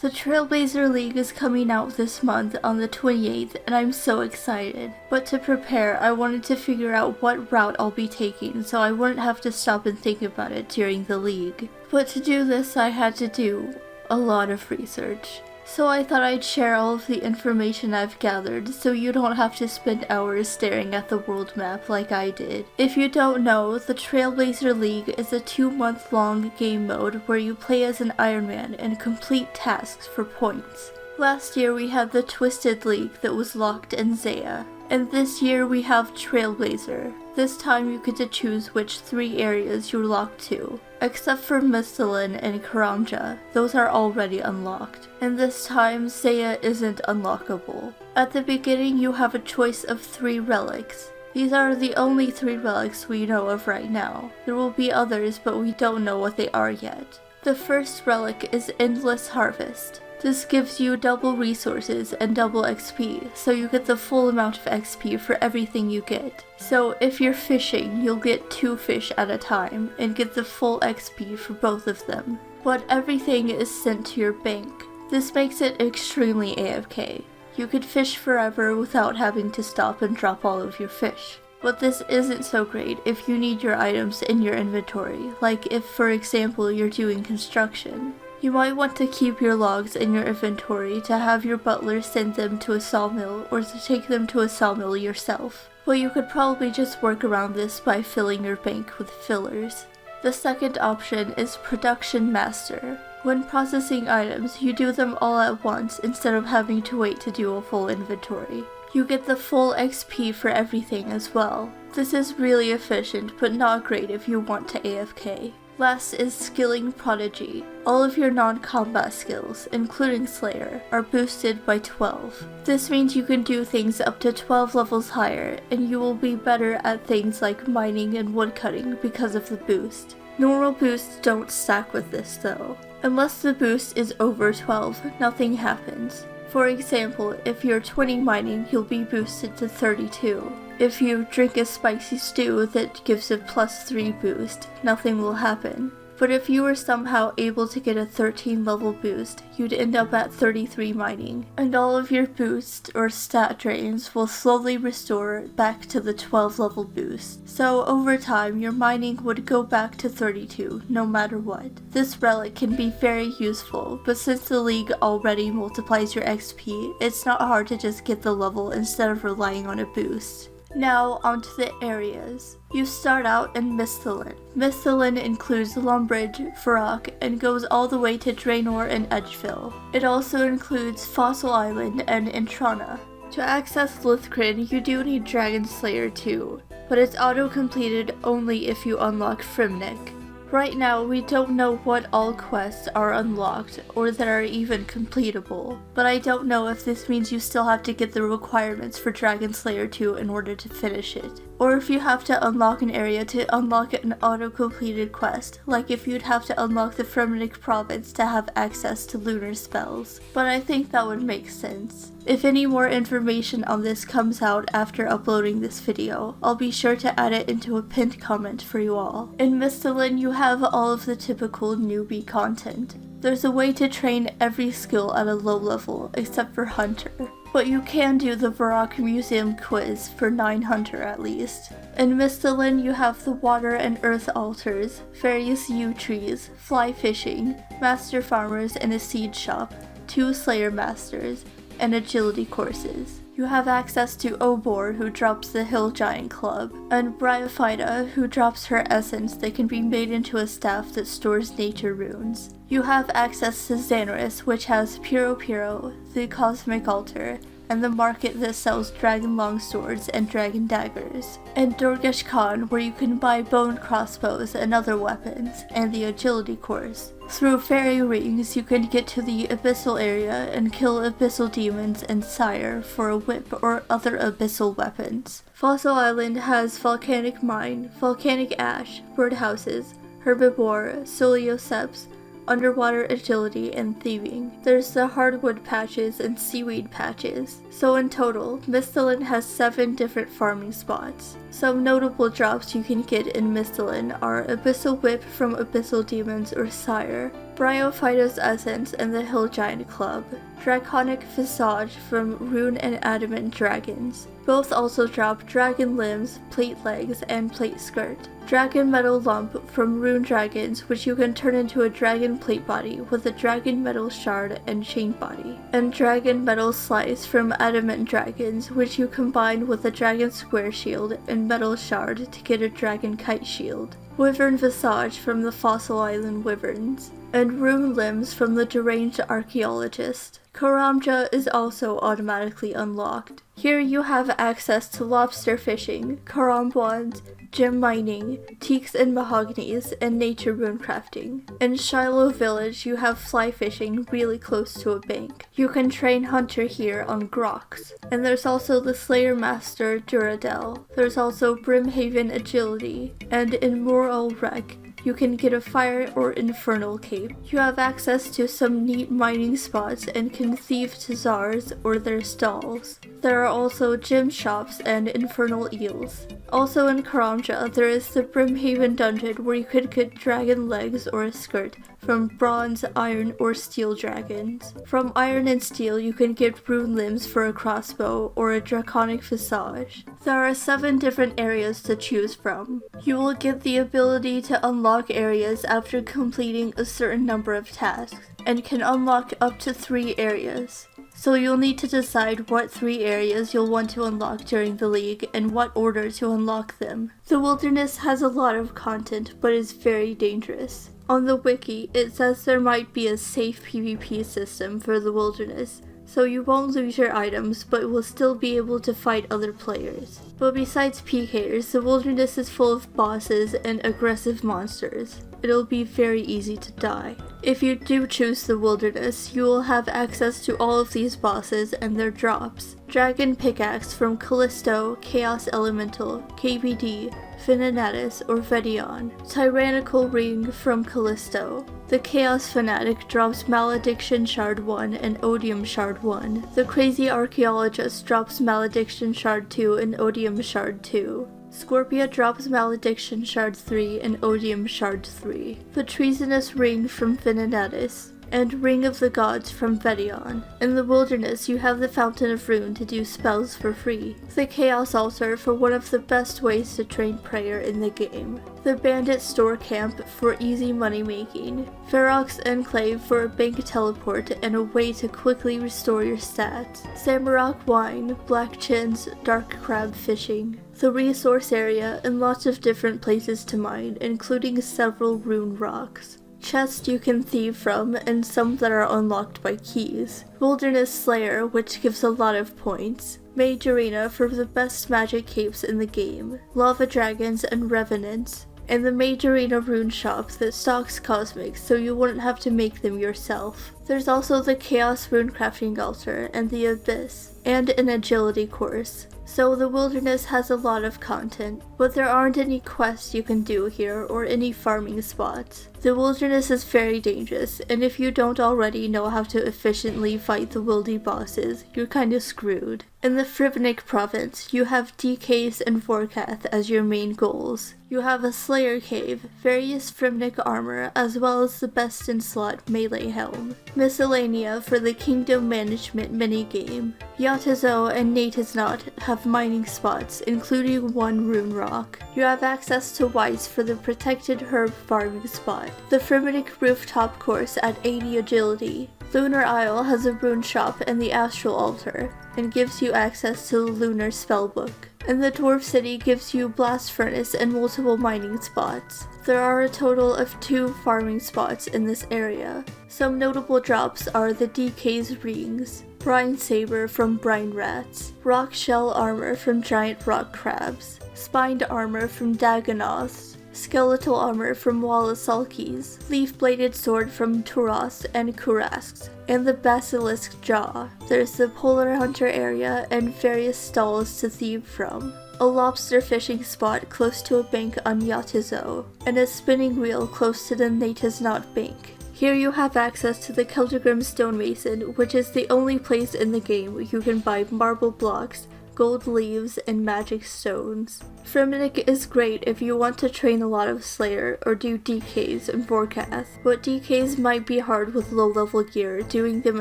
The Trailblazer League is coming out this month on the 28th, and I'm so excited. But to prepare, I wanted to figure out what route I'll be taking so I wouldn't have to stop and think about it during the league. But to do this, I had to do a lot of research. So I thought I'd share all of the information I've gathered so you don't have to spend hours staring at the world map like I did. If you don't know, the Trailblazer League is a 2-month-long game mode where you play as an Iron Man and complete tasks for points. Last year we had the Twisted League that was locked in Zaya, and this year we have Trailblazer. This time you get to choose which 3 areas you're locked to. Except for Misthalin and Karamja, those are already unlocked. And this time, Zaya isn't unlockable. At the beginning you have a choice of 3 relics. These are the only 3 relics we know of right now. There will be others, but we don't know what they are yet. The first relic is Endless Harvest. This gives you double resources and double XP, so you get the full amount of XP for everything you get. So if you're fishing, you'll get 2 fish at a time, and get the full XP for both of them. But everything is sent to your bank. This makes it extremely AFK. You could fish forever without having to stop and drop all of your fish. But this isn't so great if you need your items in your inventory, like if, for example, you're doing construction. You might want to keep your logs in your inventory to have your butler send them to a sawmill or to take them to a sawmill yourself. But you could probably just work around this by filling your bank with fillers. The second option is Production Master. When processing items, you do them all at once instead of having to wait to do a full inventory. You get the full XP for everything as well. This is really efficient, but not great if you want to AFK. Last is Skilling Prodigy. All of your non-combat skills, including Slayer, are boosted by 12. This means you can do things up to 12 levels higher, and you will be better at things like mining and woodcutting because of the boost. Normal boosts don't stack with this though. Unless the boost is over 12, nothing happens. For example, if you're 20 mining, you'll be boosted to 32. If you drink a spicy stew that gives a +3 boost, nothing will happen. But if you were somehow able to get a 13 level boost, you'd end up at 33 mining, and all of your boosts or stat drains will slowly restore back to the 12 level boost. So over time, your mining would go back to 32 no matter what. This relic can be very useful, but since the league already multiplies your XP, it's not hard to just get the level instead of relying on a boost. Now onto the areas. You start out in Misthalin. Misthalin includes Lumbridge, Varrock, and goes all the way to Draenor and Edgeville. It also includes Fossil Island and Intrana. To access Lithgren, you do need Dragon Slayer too, but it's auto-completed only if you unlock Fremennik. Right now, we don't know what all quests are unlocked, or that are even completable, but I don't know if this means you still have to get the requirements for Dragon Slayer 2 in order to finish it, or if you have to unlock an area to unlock an auto-completed quest, like if you'd have to unlock the Fremennik province to have access to lunar spells, but I think that would make sense. If any more information on this comes out after uploading this video, I'll be sure to add it into a pinned comment for you all. In Misthalin, you have all of the typical newbie content. There's a way to train every skill at a low level, except for Hunter. But you can do the Varrock Museum quiz for 9 Hunter at least. In Misthalin, you have the water and earth altars, various yew trees, fly fishing, master farmers and a seed shop, 2 Slayer masters, and agility courses. You have access to Obor, who drops the Hill Giant Club, and Bryophyta, who drops her essence that can be made into a staff that stores nature runes. You have access to Xanaris, which has Piro, the Cosmic Altar, and the market that sells dragon longswords and dragon daggers, and Dorgesh Khan, where you can buy bone crossbows and other weapons, and the agility course. Through fairy rings, you can get to the abyssal area and kill abyssal demons and sire for a whip or other abyssal weapons. Fossil Island has volcanic mine, volcanic ash, birdhouses, herbivore, solioceps, underwater agility, and thieving. There's the hardwood patches and seaweed patches. So in total, Misthalin has 7 different farming spots. Some notable drops you can get in Misthalin are Abyssal Whip from Abyssal Demons or Sire, Bryophytos Essence and the Hill Giant Club, Draconic Visage from Rune and Adamant Dragons. Both also drop Dragon Limbs, Plate Legs, and Plate Skirt. Dragon Metal Lump from Rune Dragons, which you can turn into a Dragon Plate Body with a Dragon Metal Shard and Chain Body. And Dragon Metal Slice from Adamant Dragons, which you combine with a Dragon Square Shield and Metal Shard to get a Dragon Kite Shield. Wyvern Visage from the Fossil Island Wyverns. And Rune Limbs from the Deranged Archaeologist. Karamja is also automatically unlocked. Here you have access to lobster fishing, karambwans, gem mining, teaks and mahoganies, and nature rune crafting. In Shiloh Village you have fly fishing really close to a bank. You can train Hunter here on groks. And there's also the Slayer Master Duradel. There's also Brimhaven Agility, and in Moral Wreck you can get a fire or infernal cape. You have access to some neat mining spots and can thieve Tazars or their stalls. There are also gem shops and infernal eels. Also in Karamja, there is the Brimhaven dungeon where you could get dragon legs or a skirt from bronze, iron, or steel dragons. From iron and steel, you can get rune limbs for a crossbow or a draconic visage. There are 7 different areas to choose from. You will get the ability to unlock areas after completing a certain number of tasks, and can unlock up to 3 areas. So you'll need to decide what 3 areas you'll want to unlock during the league and what order to unlock them. The wilderness has a lot of content, but is very dangerous. On the wiki, it says there might be a safe PvP system for the wilderness, so you won't lose your items but will still be able to fight other players. But besides PKers, the wilderness is full of bosses and aggressive monsters. It'll be very easy to die. If you do choose the wilderness, you will have access to all of these bosses and their drops. Dragon Pickaxe from Callisto, Chaos Elemental, KBD, Finanatus, or Vedion. Tyrannical Ring from Callisto. The Chaos Fanatic drops Malediction Shard 1 and Odium Shard 1. The Crazy Archaeologist drops Malediction Shard 2 and Odium Shard 2. Scorpia drops Malediction Shard 3 and Odium Shard 3. The Treasonous Ring from Finanatus. And Ring of the Gods from Vedion. In the wilderness, you have the Fountain of Rune to do spells for free. The Chaos Altar for one of the best ways to train prayer in the game. The Bandit Store Camp for easy money making. Ferox Enclave for a bank teleport and a way to quickly restore your stats. Samurok Wine, Black Chins, Dark Crab Fishing. The resource area and lots of different places to mine, including several rune rocks. Chests you can thieve from, and some that are unlocked by keys. Wilderness Slayer, which gives a lot of points. Mage Arena for the best magic capes in the game. Lava Dragons and Revenants. And the Mage Arena rune shop that stocks cosmics so you wouldn't have to make them yourself. There's also the Chaos Rune Crafting Altar and the Abyss, and an agility course. So the wilderness has a lot of content, but there aren't any quests you can do here or any farming spots. The wilderness is very dangerous, and if you don't already know how to efficiently fight the wildy bosses, you're kinda screwed. In the Fremennik province, you have DKs and Vorkath as your main goals. You have a Slayer Cave, various Fremennik armor, as well as the best in slot melee helm. Miscellanea for the Kingdom Management minigame. Yatazo and Natisnot have mining spots, including 1 rune rock. You have access to Weiss for the protected herb farming spot. The Fremennik rooftop course at 80 agility. Lunar Isle has a rune shop and the Astral Altar, and gives you access to the Lunar Spellbook. And the Dwarf City gives you Blast Furnace and multiple mining spots. There are a total of 2 farming spots in this area. Some notable drops are the DK's Rings, Brine Saber from Brine Rats, Rock Shell Armor from Giant Rock Crabs, Spined Armor from Dagonoths, Skeletal Armor from Wallasalkis, Leaf-Bladed Sword from Turos and Kurasks, and the Basilisk Jaw. There's the Polar Hunter area and various stalls to thieve from. A lobster fishing spot close to a bank on Yatizo, and a spinning wheel close to the Natisnot Bank. Here you have access to the Celtigrim Stonemason, which is the only place in the game where you can buy marble blocks, gold leaves, and magic stones. Fremennik is great if you want to train a lot of Slayer or do DKs and Vorkath, but DKs might be hard with low level gear, doing them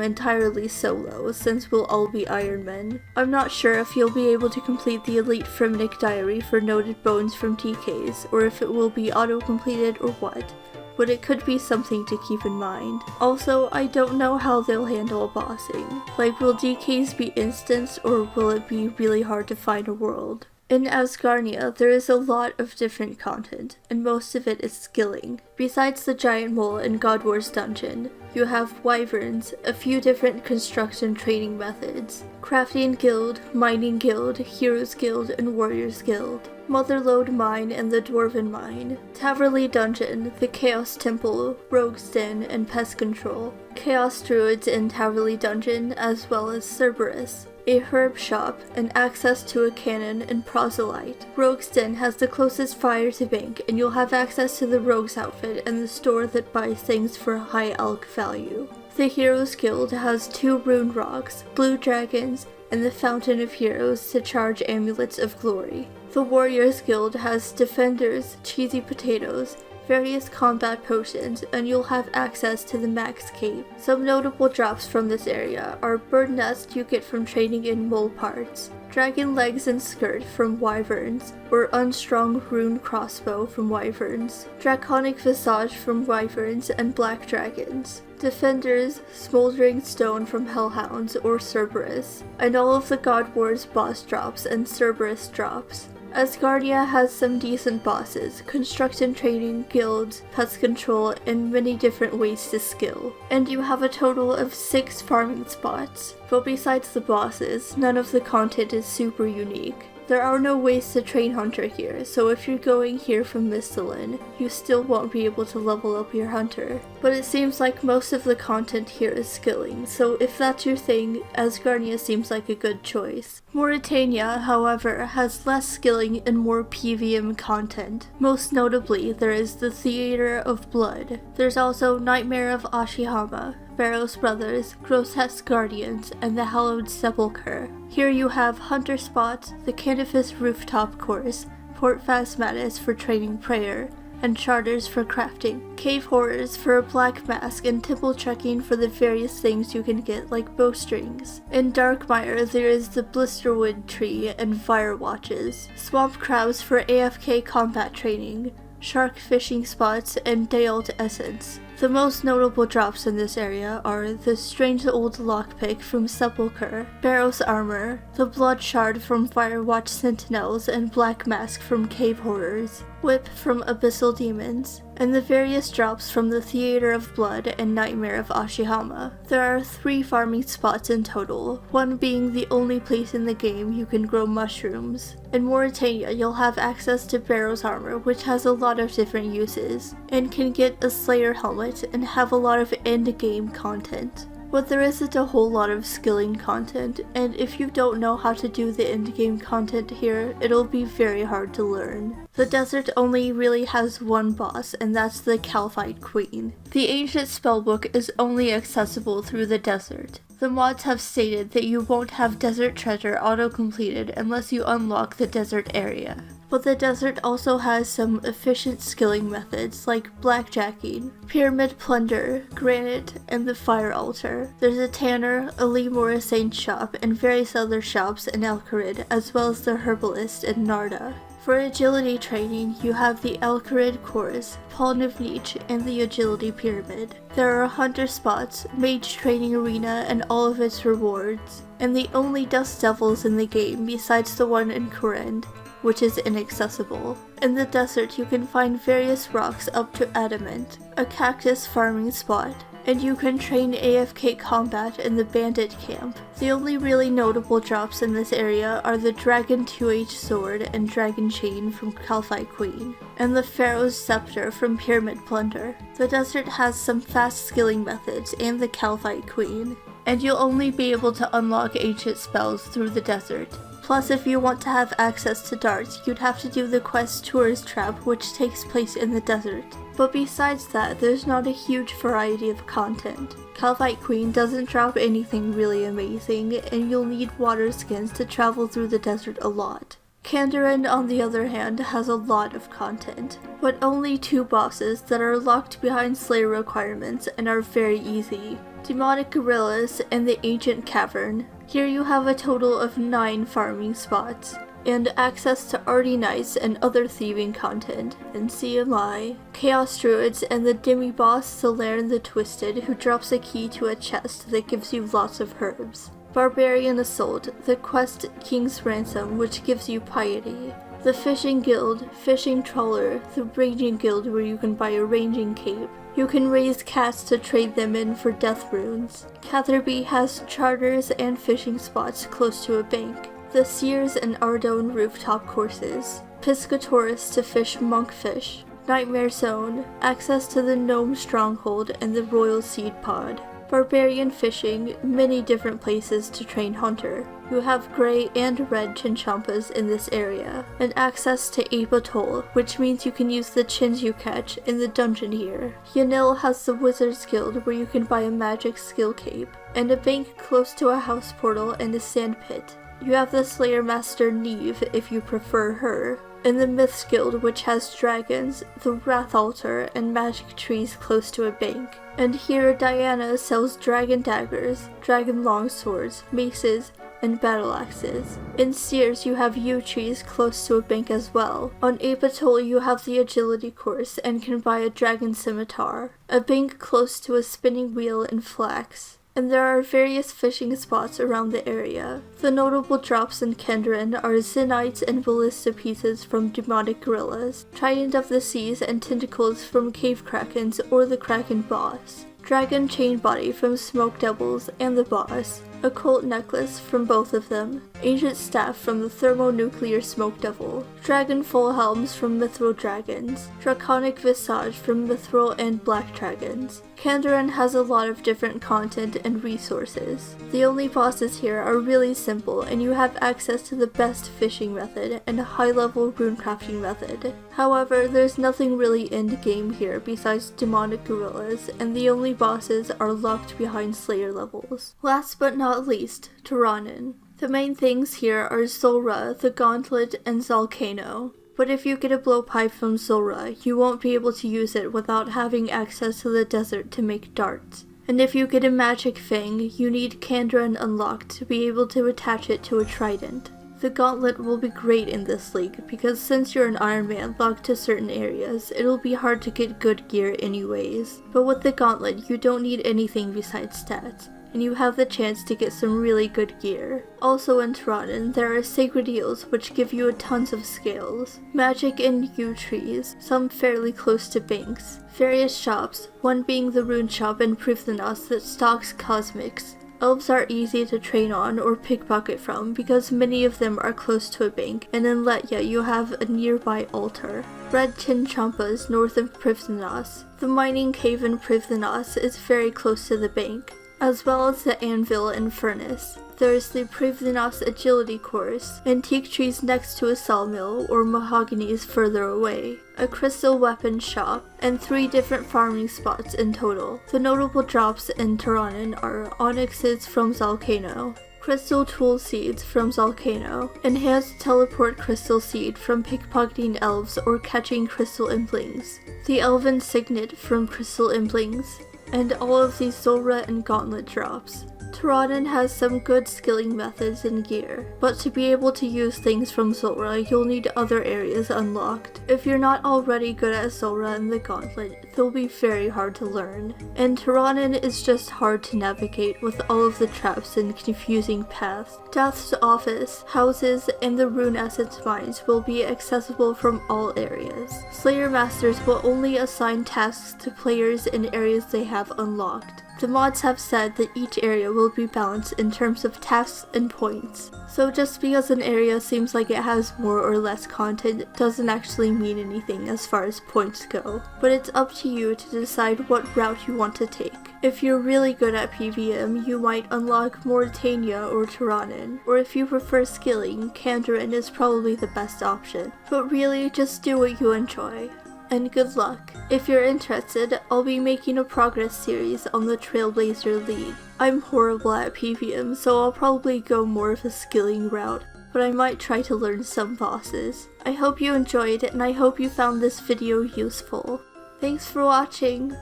entirely solo since we'll all be Iron Men. I'm not sure if you'll be able to complete the Elite Fremennik diary for noted bones from DKs, or if it will be auto-completed or what, but it could be something to keep in mind. Also, I don't know how they'll handle bossing. Like, will DKs be instanced, or will it be really hard to find a world? In Asgarnia, there is a lot of different content, and most of it is skilling. Besides the giant mole in God Wars dungeon, you have wyverns, a few different construction training methods, crafting guild, mining guild, heroes guild, and warriors guild, Motherlode mine and the Dwarven mine, Taverley dungeon, the Chaos temple, rogues den, and pest control, Chaos druids in Taverley dungeon, as well as Cerberus, a herb shop, and access to a cannon and proselyte. Rogue's Den has the closest fire to bank, and you'll have access to the rogue's outfit and the store that buys things for high alch value. The Heroes Guild has 2 rune rocks, blue dragons, and the Fountain of Heroes to charge amulets of glory. The Warriors Guild has defenders, cheesy potatoes, various combat potions, and you'll have access to the max cape. Some notable drops from this area are bird nest you get from trading in mole parts, dragon legs and skirt from wyverns, or unstrung rune crossbow from wyverns, draconic visage from wyverns and black dragons, defenders, smoldering stone from hellhounds or Cerberus, and all of the God Wars boss drops and Cerberus drops. Asgarnia has some decent bosses, construction training, guilds, pest control, and many different ways to skill. And you have a total of 6 farming spots. But besides the bosses, none of the content is super unique. There are no ways to train Hunter here, so if you're going here from Misthalin, you still won't be able to level up your Hunter. But it seems like most of the content here is skilling, so if that's your thing, Asgarnia seems like a good choice. Morytania, however, has less skilling and more PVM content. Most notably, there is the Theater of Blood. There's also Nightmare of Ashihama, Barrow's Brothers, Grotesque Guardians, and the Hallowed Sepulchre. Here you have Hunter Spots, the Canifus Rooftop Course, Port Phasmatis for training prayer, and Charters for crafting, Cave Horrors for a black mask, and temple checking for the various things you can get like bowstrings. In Darkmire there is the Blisterwood Tree and Fire Watches, Swamp Crabs for AFK combat training, shark fishing spots, and Dealt Essence. The most notable drops in this area are the Strange Old Lockpick from Sepulchre, Barrow's Armor, the Blood Shard from Firewatch Sentinels and Black Mask from Cave Horrors, Whip from Abyssal Demons, and the various drops from the Theater of Blood and Nightmare of Ashihama. There are 3 farming spots in total, one being the only place in the game you can grow mushrooms. In Morytania, you'll have access to Barrow's Armor, which has a lot of different uses, and can get a Slayer helmet and have a lot of end-game content. But there isn't a whole lot of skilling content, and if you don't know how to do the endgame content here, it'll be very hard to learn. The desert only really has one boss, and that's the Calphite Queen. The ancient spellbook is only accessible through the desert. The mods have stated that you won't have desert treasure auto-completed unless you unlock the desert area. But the desert also has some efficient skilling methods like blackjacking, pyramid plunder, granite, and the fire altar. There's a tanner, a Lee Morrisane shop, and various other shops in Alcarid, as well as the herbalist in Narda. For agility training, you have the Alcarid course, Paul Nivnich, and the agility pyramid. There are hunter spots, mage training arena, and all of its rewards, and the only dust devils in the game besides the one in Korend, which is inaccessible. In the desert you can find various rocks up to adamant, a cactus farming spot, and you can train AFK combat in the bandit camp. The only really notable drops in this area are the Dragon 2H sword and Dragon chain from Calphite Queen, and the Pharaoh's scepter from Pyramid Plunder. The desert has some fast skilling methods and the Calphite Queen, and you'll only be able to unlock ancient spells through the desert. Plus, if you want to have access to darts, you'd have to do the quest Tourist Trap, which takes place in the desert. But besides that, there's not a huge variety of content. Calvite Queen doesn't drop anything really amazing, and you'll need water skins to travel through the desert a lot. Kandarin, on the other hand, has a lot of content, but only 2 bosses that are locked behind Slayer requirements and are very easy. Demonic Gorillas and the Ancient Cavern. Here you have a total of 9 farming spots, and access to Arty Knights and other thieving content, and CMI. Chaos Druids and the demi-boss Misthalin the Twisted, who drops a key to a chest that gives you lots of herbs. Barbarian Assault, the quest King's Ransom, which gives you piety. The Fishing Guild, Fishing Trawler, the Ranging Guild where you can buy a ranging cape. You can raise cats to trade them in for death runes. Catherby has charters and fishing spots close to a bank. The Sears and Ardone rooftop courses. Piscatoris to fish monkfish. Nightmare Zone, access to the Gnome Stronghold and the Royal Seed Pod. Barbarian fishing, many different places to train Hunter. You have grey and red chinchampas in this area, and access to Ape Atoll, which means you can use the chins you catch in the dungeon here. Yanil has the Wizard's Guild where you can buy a magic skill cape, and a bank close to a house portal and a sand pit. You have the Slayer Master Neve if you prefer her, and the Myths Guild which has dragons, the Wrath Altar, and magic trees close to a bank. And here Diana sells dragon daggers, dragon longswords, maces, and battle axes. In Sears you have yew trees close to a bank as well. On Ape Atoll you have the agility course and can buy a dragon scimitar, a bank close to a spinning wheel and flax. And there are various fishing spots around the area. The notable drops in Kandarin are Zinites and ballista pieces from demonic gorillas, Trident of the Seas and tentacles from cave krakens or the kraken boss, dragon chain body from smoke devils and the boss, occult necklace from both of them, ancient staff from the thermonuclear smoke devil, dragon full helms from mithril dragons, draconic visage from mithril and black dragons. Kandarin has a lot of different content and resources. The only bosses here are really simple, and you have access to the best fishing method and a high-level runecrafting method. However, there's nothing really end-game here besides demonic gorillas, and the only bosses are locked behind Slayer levels. Last but not least, Tirannwn. The main things here are Zulrah, the Gauntlet, and Zalcano. But if you get a blowpipe from Zulrah, you won't be able to use it without having access to the desert to make darts. And if you get a magic fang, you need Kandarin unlocked to be able to attach it to a trident. The Gauntlet will be great in this league, because since you're an Iron Man locked to certain areas, it'll be hard to get good gear anyways. But with the Gauntlet, you don't need anything besides stats, and you have the chance to get some really good gear. Also in Tirannwn, there are sacred eels which give you a tons of scales, magic and yew trees, some fairly close to banks, various shops, one being the rune shop in Privthanos that stocks cosmics. Elves are easy to train on or pickpocket from because many of them are close to a bank, and in Letya you have a nearby altar. Red chinchampas north of Privthanos. The mining cave in Privthanos is very close to the bank, as well as the anvil and furnace. There's the Privthanos agility course, antique trees next to a sawmill or mahoganies further away, a crystal weapon shop, and 3 different farming spots in total. The notable drops in Tirannwn are onyxes from Zalcano, crystal tool seeds from Zalcano, enhanced teleport crystal seed from pickpocketing elves or catching crystal implings, the elven signet from crystal implings, and all of these Zulrah and Gauntlet drops. Tirannwn has some good skilling methods and gear, but to be able to use things from Zulrah, you'll need other areas unlocked. If you're not already good at Zulrah and the Gauntlet, they'll be very hard to learn. And Tirannwn is just hard to navigate with all of the traps and confusing paths. Death's office, houses, and the rune essence mines will be accessible from all areas. Slayer Masters will only assign tasks to players in areas they have unlocked. The mods have said that each area will be balanced in terms of tasks and points. So just because an area seems like it has more or less content doesn't actually mean anything as far as points go. But it's up to you to decide what route you want to take. If you're really good at PvM, you might unlock Morytania or Tirannwn, or if you prefer skilling, Kandarin is probably the best option. But really, just do what you enjoy. And good luck. If you're interested, I'll be making a progress series on the Trailblazer League. I'm horrible at PvM, so I'll probably go more of a skilling route, but I might try to learn some bosses. I hope you enjoyed, and I hope you found this video useful. Thanks for watching.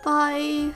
Bye!